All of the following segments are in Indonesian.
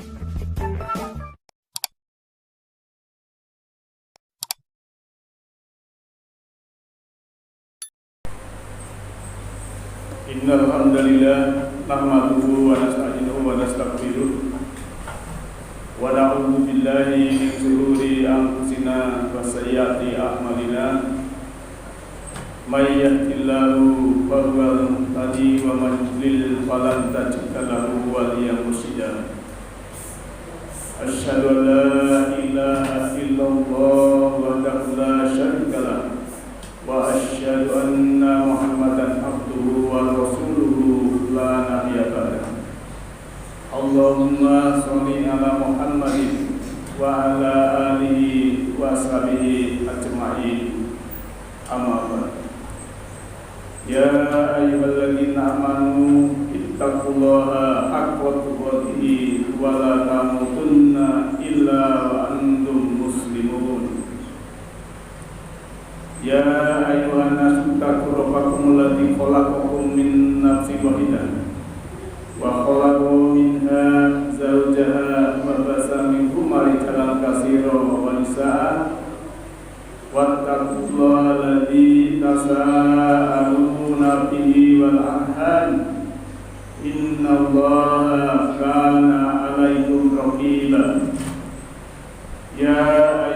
Innal hamdalillah nahmaduhu wa nasta'inuhu wa nastaghfiruh wa na'udzu billahi min shururi anfusina wa sayyiati a'malina may yahdihillahu fahuwal muhtadi wa may yudlil falan tajid lahu waliyyan mursyida. Asyhadu an la ilaha illallah wahdahu la syarika lah wa asyhadu anna Muhammadan abduhu wa rasuluhu la nabiyya ba'dahu. Allahumma sholli ala Muhammadin wa ala alihi wa sahbihi ajma'in. Amma ba'd. Ya ayyuhalladzina amanu ittaqullaha haqqa tuqatih wa la tamutunna illa wa antum muslimun. Ya ayyuhan nasu taqu rabbakum alladzi khalaqakum min nafsin wahidah wa khalaqa minha zawjaha wa basa minhuma rijalan katsiran wa nisaa wattaqullaha alladzi tasaaluna bihi wal arham innallaha kana 'alaikum raqiba. Ya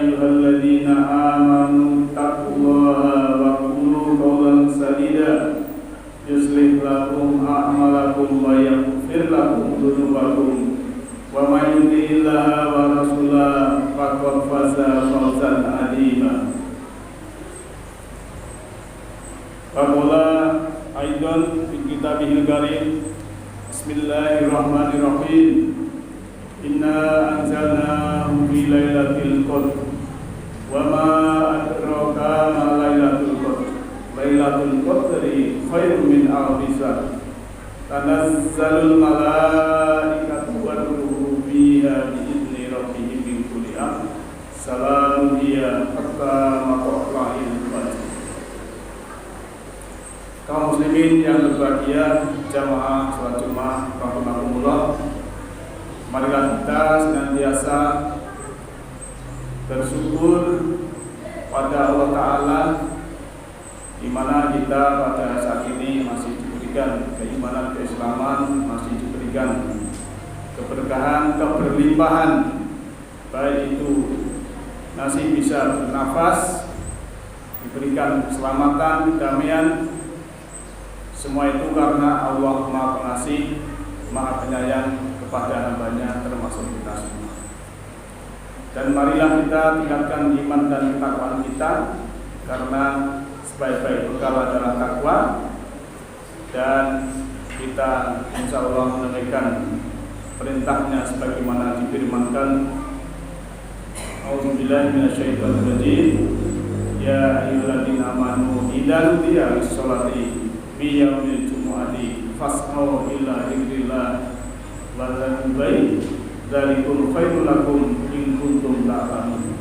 ayyuhalladzina amanu taqullaha wa qulu qawlan sadida yuslih lakum a'malakum wa yaghfir lakum dzunubakum wa may yuti'illaha wa rasulahu faqad faza fawzan 'azima. Qala aidan fi kitabihil karim bismillahirrahmanirrahim. Inna anzalnahu fi lailatul qadr wa ma adraka ma lailatul qadr. Lailatul qadri khairun min alfi syahr. Tanazzalul malaikatu war ruhu fiha bi idzni rabbihim min kulli amr. Salamun hiya hatta matla'il fajr. Kaum muslimin yang berbahagia, jamaah salat Jumat rahimakumullah. Marilah kita senantiasa bersyukur pada Allah Ta'ala, di mana kita pada saat ini masih diberikan keimanan, keislaman, masih diberikan keberkahan, keberlimpahan, baik itu masih bisa bernafas, diberikan keselamatan, kedamaian. Semua itu karena Allah Maha Pengasih, Maha Penyayang kepada hambanya, termasuk kita semua. Dan marilah kita tingkatkan iman dan ketakwaan kita, karena sebaik-baik bekal adalah takwa, dan kita insya Allah menunaikan perintahnya sebagaimana difirmankan. A'udzubillahi minasyaitonirrajim. Ya ayyuhalladzina amanu idza nudiya lis-sholati fi yaumil jumu'ati fas'au ila dzikrillah wa dzarul bai' dzalikum khairul lakum in kuntum ta'lamun.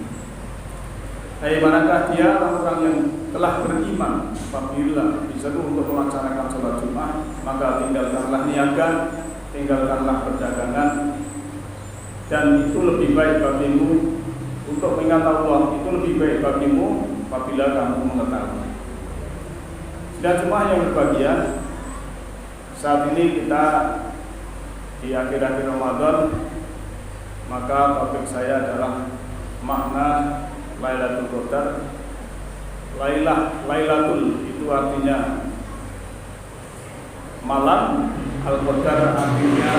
Hai, manakah dia orang yang telah beriman apabila disuruh untuk melaksanakan sholat Jumat, maka tinggalkanlah niaga, tinggalkanlah perdagangan, dan itu lebih baik bagimu untuk mengingat Allah, itu lebih baik bagimu apabila kamu mengetahui. Dan jemaah yang berbahagia, saat ini kita di akhir-akhir Ramadan, maka topik saya adalah makna Lailatul Qadar. Lailatul itu artinya malam, Al-Qadar artinya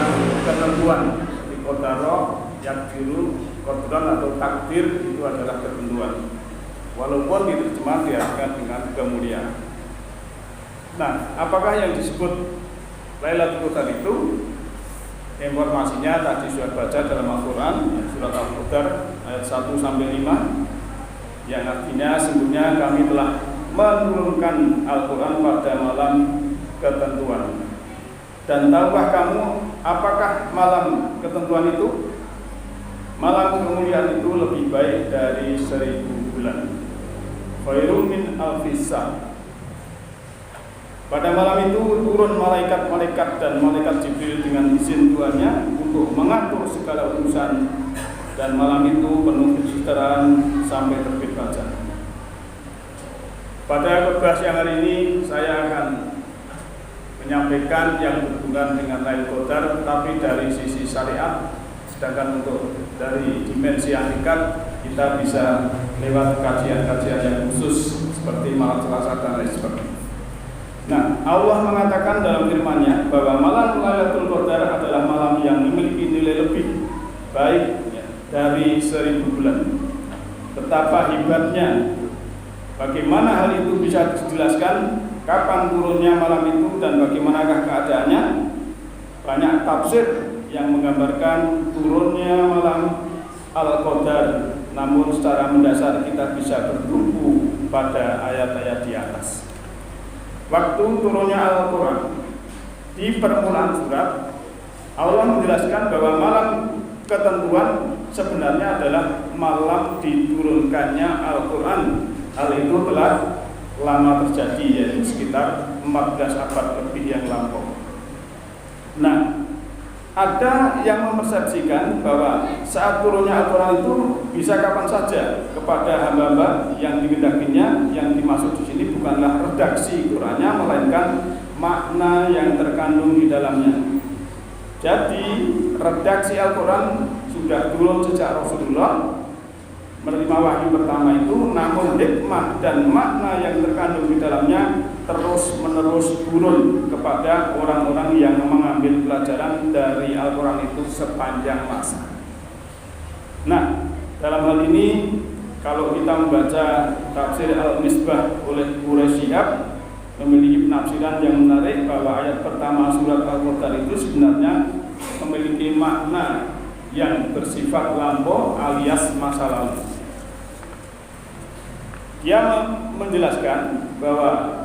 ketentuan. Di Qadaro, yakdiru, Qadran atau takdir itu adalah ketentuan. Walaupun diterjemahkan diartikan dengan kemuliaan. Nah, apakah yang disebut Lailatul Qadar itu? Informasinya tadi sudah baca dalam Al-Quran, surat Al-Qadar ayat 1 sampai 5, yang artinya sesungguhnya kami telah menurunkan Al-Quran pada malam ketentuan. Dan tahukah kamu apakah malam ketentuan itu? Malam kemuliaan itu lebih baik dari 1000 bulan. Khairun min alfi syahr. Pada malam itu turun malaikat-malaikat dan malaikat Jibril dengan izin Tuhannya untuk mengatur segala urusan, dan malam itu penuh kesejahteraan sampai terbit fajar. Pada khotbah siang hari ini saya akan menyampaikan yang berhubungan dengan Lailatul Qadar, tetapi dari sisi syariat. Sedangkan untuk dari dimensi hakikat kita bisa lewat kajian-kajian yang khusus seperti malam Selasa dan lain sebagainya. Nah, Allah mengatakan dalam firman-Nya bahwa malam Lailatul Qadar adalah malam yang memiliki nilai lebih baik dari 1000 bulan. Betapa hebatnya. Bagaimana hal itu bisa dijelaskan? Kapan turunnya malam itu dan bagaimanakah keadaannya? Banyak tafsir yang menggambarkan turunnya malam Al-Qadar. Namun secara mendasar kita bisa bertumpu pada ayat-ayat di atas. Waktu turunnya Al-Quran, di permulaan surat Allah menjelaskan bahwa malam ketentuan sebenarnya adalah malam diturunkannya Al-Quran. Hal itu telah lama terjadi, yaitu sekitar 14 abad lebih yang lampau. Nah, ada yang mempersepsikan bahwa saat turunnya Al-Quran itu bisa kapan saja kepada hamba-hamba yang dikehendakinya. Yang dimaksud di sini bukanlah redaksi Qurannya, melainkan makna yang terkandung di dalamnya. Jadi redaksi Al-Quran sudah turun sejak Rasulullah menerima wahyu pertama itu, namun hikmah dan makna yang terkandung di dalamnya terus-menerus turun kepada orang-orang yang mengambil pelajaran dari Al-Quran itu sepanjang masa. Nah, dalam hal ini kalau kita membaca tafsir Al-Misbah oleh Quraisy Shihab, memiliki penafsiran yang menarik bahwa ayat pertama surat Al-Qadar itu sebenarnya memiliki makna yang bersifat lampau alias masa lalu. Dia menjelaskan bahwa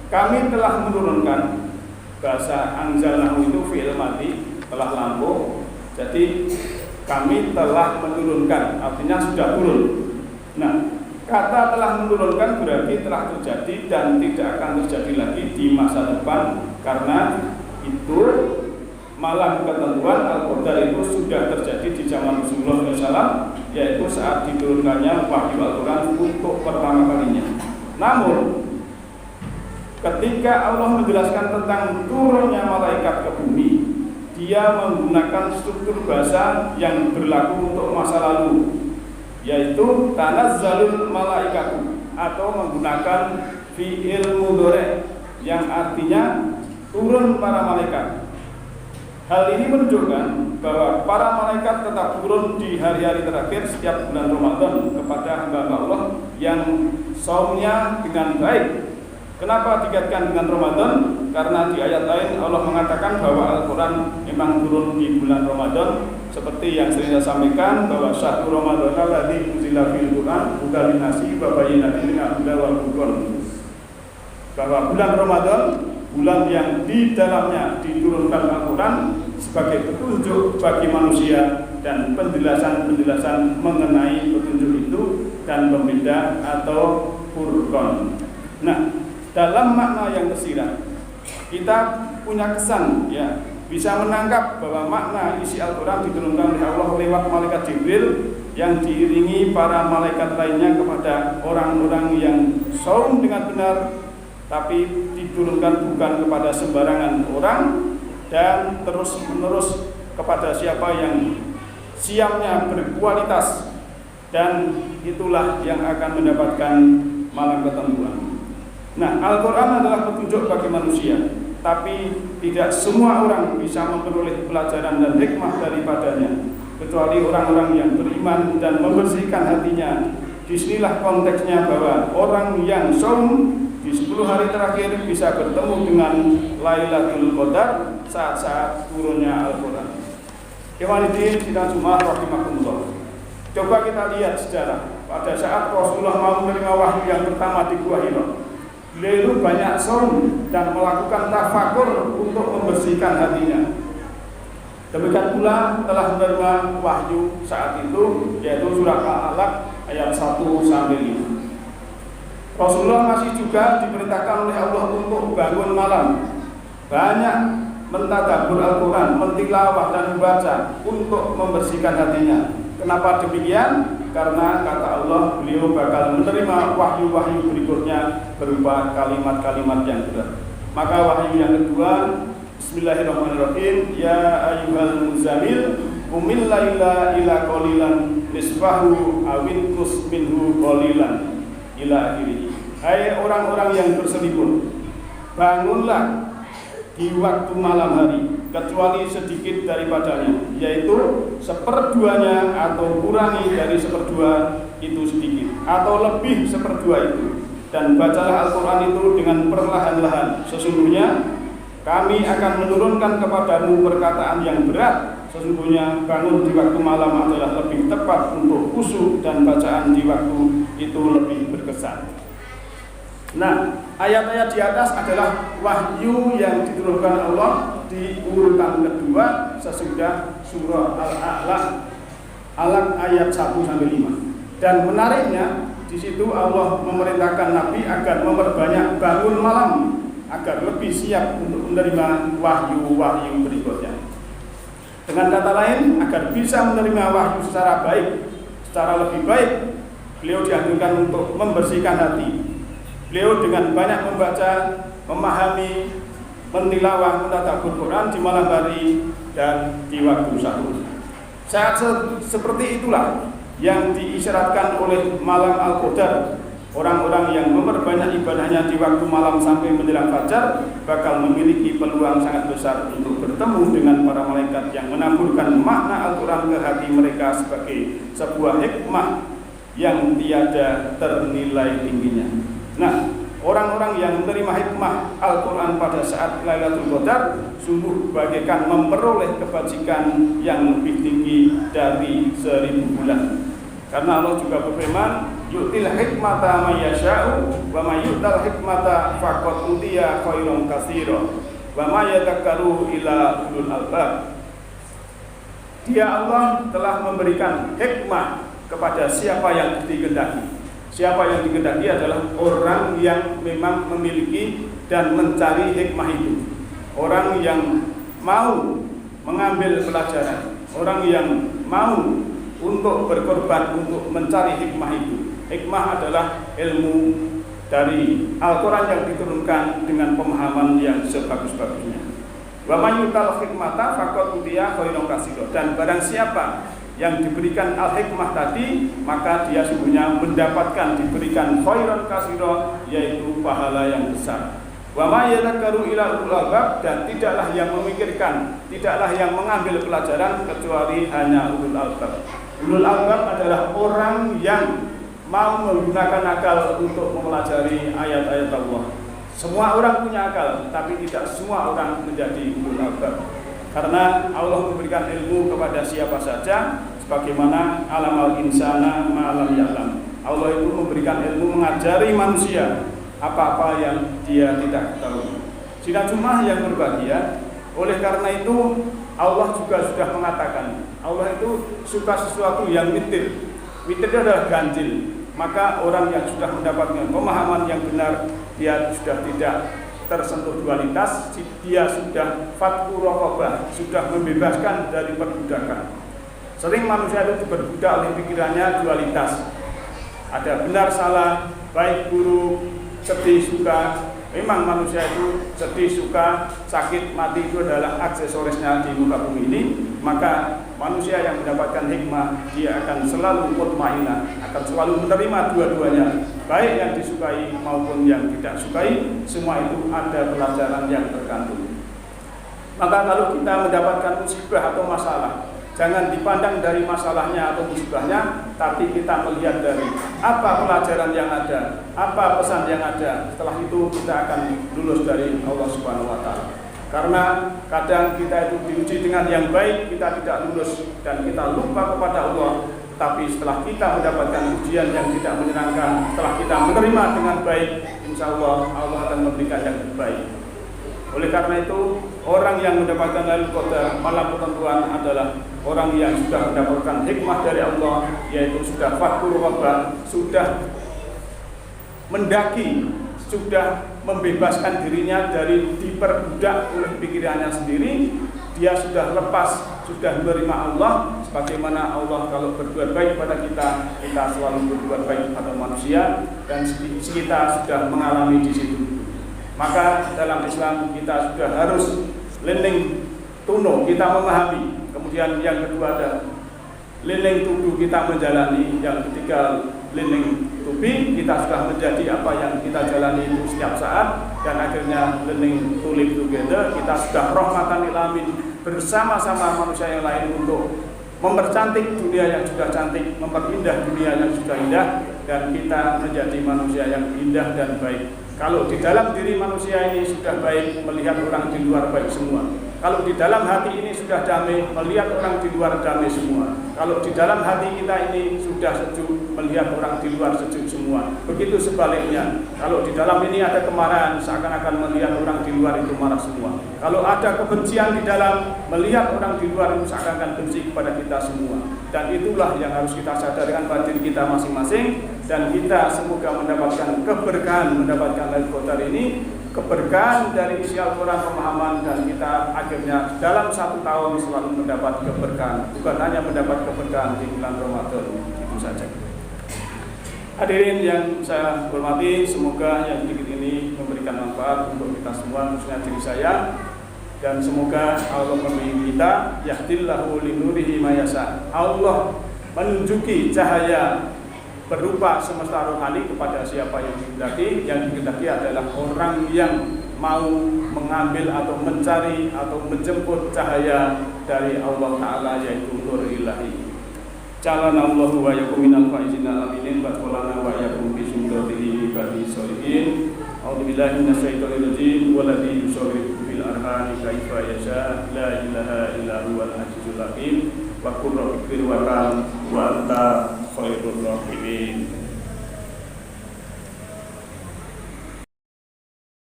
kami telah menurunkan, bahasa anzalnahu itu fi'il madhi, telah lampau. Jadi kami telah menurunkan, artinya sudah turun. Nah, kata telah menurunkan berarti telah terjadi dan tidak akan terjadi lagi di masa depan, karena itu malam ketentuan Al-Qadar itu sudah terjadi di zaman Rasulullah SAW, yaitu saat diturunkannya wahyu Al-Quran untuk pertama kalinya. Namun ketika Allah menjelaskan tentang turunnya malaikat ke bumi, Dia menggunakan struktur bahasa yang berlaku untuk masa lalu, yaitu tanazzalul malaikatu, atau menggunakan fi'il mudhari yang artinya turun para malaikat. Hal ini menunjukkan bahwa para malaikat tetap turun di hari-hari terakhir setiap bulan Ramadan kepada hamba Allah yang saumnya dengan baik. Kenapa dikaitkan dengan Ramadan? Karena di ayat lain Allah mengatakan bahwa Al-Quran memang turun di bulan Ramadan, seperti yang sering saya sampaikan bahwa syahrul Ramadan alladzi unzila fil Qur'an hudan linnasi wa bayyinatin minal huda wal furqan. Bahwa bulan Ramadan, bulan yang di dalamnya diturunkan Al-Quran sebagai petunjuk bagi manusia dan penjelasan-penjelasan mengenai petunjuk itu dan pembeda atau furqan. Nah, dalam makna yang tersirat, kita punya kesan ya, bisa menangkap bahwa makna isi Al-Quran diturunkan oleh Allah lewat malaikat Jibril yang diiringi para malaikat lainnya kepada orang-orang yang saum dengan benar, tapi diturunkan bukan kepada sembarangan orang dan terus-menerus kepada siapa yang siamnya berkualitas, dan itulah yang akan mendapatkan malam ketentuan. Nah, Al-Quran adalah petunjuk bagi manusia, tapi tidak semua orang bisa memperoleh pelajaran dan hikmah daripadanya, kecuali orang-orang yang beriman dan membersihkan hatinya. Disinilah konteksnya bahwa orang yang saum di 10 hari terakhir bisa bertemu dengan Lailatul Qadar saat-saat turunnya Al-Quran. Ikhwaniddin sidang Jumat rahimakumullah. Coba kita lihat sejarah. Pada saat Rasulullah mau menerima wahyu yang pertama di Gua Hira, beliau banyak saum dan melakukan tafakur untuk membersihkan hatinya. Demikian pula telah menerima wahyu saat itu, yaitu surah Al-Alaq ayat 1 sampai 5. Rasulullah masih juga diperintahkan oleh Allah untuk bangun malam, banyak mentadabbur Al-Quran, mentilawah dan membaca untuk membersihkan hatinya. Kenapa demikian? Karena kata Allah, beliau bakal menerima wahyu-wahyu berikutnya berupa kalimat-kalimat yang berat. Maka wahyu yang kedua, Bismillahirrahmanirrahim, ya ayyuhal muzammil qumil laila illa qalilan nisfahu awinqus minhu qalilan ila akhirih. Hai orang-orang yang berselimut, bangunlah di waktu malam hari kecuali sedikit daripadanya, yaitu seperduanya atau kurangi dari seperdua itu sedikit atau lebih seperdua itu, dan bacalah Al-Quran itu dengan perlahan-lahan. Sesungguhnya kami akan menurunkan kepadamu perkataan yang berat. Sesungguhnya bangun di waktu malam adalah lebih tepat untuk khusyuk dan bacaan di waktu itu lebih berkesan. Nah, ayat-ayat di atas adalah wahyu yang diturunkan Allah di urutan kedua sesudah surah Al-A'la, Alaq ayat 1-5. Dan menariknya di situ Allah memerintahkan Nabi agar memperbanyak bangun malam agar lebih siap untuk menerima wahyu-wahyu berikutnya. Dengan kata lain, agar bisa menerima wahyu secara baik, secara lebih baik, beliau dianjurkan untuk membersihkan hati. Beliau dengan banyak membaca, memahami, mentilawah, mentadabbur Quran di malam hari dan di waktu sahur. Saat seperti itulah yang diisyaratkan oleh malam Al-Qadar. Orang-orang yang memperbanyak ibadahnya di waktu malam sampai menjelang fajar bakal memiliki peluang sangat besar untuk bertemu dengan para malaikat yang menaburkan makna Al-Quran ke hati mereka sebagai sebuah hikmah yang tiada ternilai tingginya. Nah, orang-orang yang menerima hikmah Al-Quran pada saat Lailatul Qadar sungguh bagaikan memperoleh kebajikan yang lebih tinggi dari 1000 bulan. Karena Allah juga berfirman, yu'til hikmata may yasha'u wa may yu'tal hikmata faqad utiya khairan katsira wa may yadhakkaru ila ulul albab. Dia Allah telah memberikan hikmah kepada siapa yang dikehendaki. Siapa yang dikehendaki adalah orang yang memang memiliki dan mencari hikmah itu. Orang yang mau mengambil pelajaran, orang yang mau untuk berkorban untuk mencari hikmah itu. Hikmah adalah ilmu dari Al-Quran yang diturunkan dengan pemahaman yang sebagus-bagusnya. Wa may yu'tal hikmata faqad utiya khairan katsira. Dan barang siapa yang diberikan al-hikmah tadi, maka dia sungguhnya mendapatkan diberikan khairan katsira, yaitu pahala yang besar. Wa may yadhakkaru ila ulul albab, dan tidaklah yang memikirkan, tidaklah yang mengambil pelajaran kecuali hanya ulul albab. Ulul albab adalah orang yang mau menggunakan akal untuk mempelajari ayat-ayat Allah. Semua orang punya akal, tapi tidak semua orang menjadi ulul albab. Karena Allah memberikan ilmu kepada siapa saja, sebagaimana alamal insana ma'alam ya'lam. Allah itu memberikan ilmu, mengajari manusia apa-apa yang dia tidak ketahui. Sidang Jumat yang berbahagia, oleh karena itu Allah juga sudah mengatakan, Allah itu suka sesuatu yang witir. Witir itu adalah ganjil. Maka orang yang sudah mendapatkan pemahaman yang benar, dia sudah tidak tersentuh dualitas, dia sudah fatku raqabah, sudah membebaskan dari perbudakan. Sering manusia itu diperbudak oleh pikirannya dualitas. Ada benar salah, baik buruk, sedih suka. Memang manusia itu sedih suka, sakit mati itu adalah aksesorisnya di muka bumi ini. Maka manusia yang mendapatkan hikmah, dia akan selalu mutmainah, akan selalu menerima dua-duanya, baik yang disukai maupun yang tidak sukai. Semua itu ada pelajaran yang terkandung. Maka kalau kita mendapatkan musibah atau masalah, jangan dipandang dari masalahnya atau musibahnya, tapi kita melihat dari apa pelajaran yang ada, apa pesan yang ada. Setelah itu kita akan lulus dari Allah Subhanahu wa Ta'ala. Karena kadang kita itu diuji dengan yang baik, kita tidak lulus dan kita lupa kepada Allah. Tapi setelah kita mendapatkan ujian yang tidak menyenangkan, setelah kita menerima dengan baik, insya Allah Allah akan memberikan yang terbaik. Oleh karena itu, orang yang mendapatkan Lailatul Qadar, malam ketentuan, adalah orang yang sudah mendapatkan hikmah dari Allah, yaitu sudah fathul raqabah, sudah mendaki sudah membebaskan dirinya dari diperbudak oleh pikirannya sendiri, dia sudah lepas, sudah menerima Allah. Sebagaimana Allah kalau berbuat baik pada kita, kita selalu berbuat baik pada manusia, dan kita sudah mengalami di situ. Maka dalam Islam kita sudah harus lening tuno, kita memahami. Kemudian yang kedua ada lening tudu, kita menjalani. Yang ketiga lening tubi, kita sudah menjadi apa yang kita jalani itu setiap saat. Dan akhirnya learning to live together, kita sudah rahmatan lil alamin bersama-sama manusia yang lain untuk mempercantik dunia yang sudah cantik, memperindah dunia yang sudah indah, dan kita menjadi manusia yang indah dan baik. Kalau di dalam diri manusia ini sudah baik, melihat orang di luar baik semua. Kalau di dalam hati ini sudah damai, melihat orang di luar damai semua. Kalau di dalam hati kita ini sudah sejuk, melihat orang di luar sejuk semua. Begitu sebaliknya, kalau di dalam ini ada kemarahan, seakan-akan melihat orang di luar itu marah semua. Kalau ada kebencian di dalam, melihat orang di luar itu seakan-akan benci kepada kita semua. Dan itulah yang harus kita sadarkan pada diri kita masing-masing. Dan kita semoga mendapatkan keberkahan, mendapatkan Lailatul Qadar ini, keberkahan dari isi Al-Quran, pemahaman, dan kita akhirnya dalam 1 tahun selalu mendapat keberkahan, bukan hanya mendapat keberkahan di bulan Ramadan. Itu saja. Hadirin yang saya hormati, semoga yang sedikit ini memberikan manfaat untuk kita semua, khususnya diri saya, dan semoga Allah membimbing kita. Yahdillahu linurihi mayasa. Allah menunjuki cahaya berupa semesta rohani kepada siapa yang dikehendaki. Yang dikehendaki adalah orang yang mau mengambil atau mencari atau menjemput cahaya dari Allah Ta'ala, yaitu nur ilahi. Jalana Allahu wa yakum minal faizina aminin batqolana wa yakum bisumratihi badi solihin. A'udzubillahi minasyaitonir rajim. Waladhi yusawwirukum fil arhami kaifa yasha. La ilaha illa huwal azizul hakim. Wa qur rabbi wa anta khairur rahimin.